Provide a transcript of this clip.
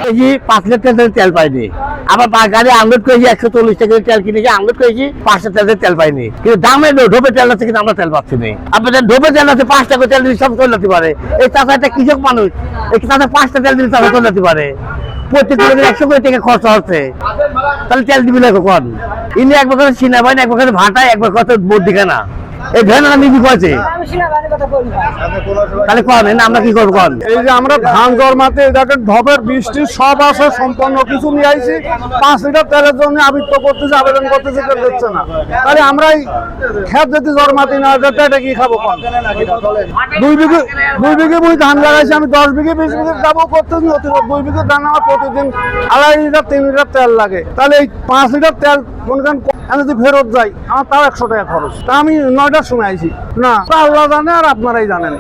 KG 5 litre তেল পাইনি। আবার গাড়ি আনলোড করেছি 140 টাকা তেল কিনেছি, আনলোড করেছি 5 লিটার তেল পাইনি। কিন্তু দামে ঢোপে তেল আছে কিন্তু আমরা তেল পাচ্ছি না। আপনাদের ঢোপে তেল আছে 5 টাকা তেল দিলে সব চলতে পারে। এই চাষা একটা কৃষক মানুষ, এই চাষা 5টা তেল দিলে তারা চলতে পারে। প্রত্যেক 100 কোটি টাকা খরচ হচ্ছে, তাহলে তেল দিবি না কখন? ইনি একবার করে সিনা বাইন, একবার করে ভাটায়, একবার কত বদিখানা এই ভ্যান নিজে করেছে। তাহলে কন আমরা কি করবো? কন এই যে আমরা ধান জন্মাতে দেখেন ঢপের বৃষ্টি সব আছে, সম্পন্ন কিছু নিয়ে আইছি, 5 লিটার তেলের জন্য আবৃত্ত করতেছে, আবেদন করতেছে, কেউ দিচ্ছে না। তাহলে আমরাই খেত যদি জন্মাতে না এটা কি খাবো? কন 2 বিঘে বই ধান লাগাইছি আমি, 10 বিঘে 20 বিঘে যাবো করতেছি, 2 বিঘে ধান আমার প্রতিদিন 2.5 লিটার 3 লিটার তেল লাগে। তাহলে এই 5 লিটার তেল মনে করেন আমি যদি ফেরত যাই আমার তাও 100 টাকা খরচ। তা আমি 9টার সময় আইছি না, আল্লাহ জানে আর আপনারাই জানেন।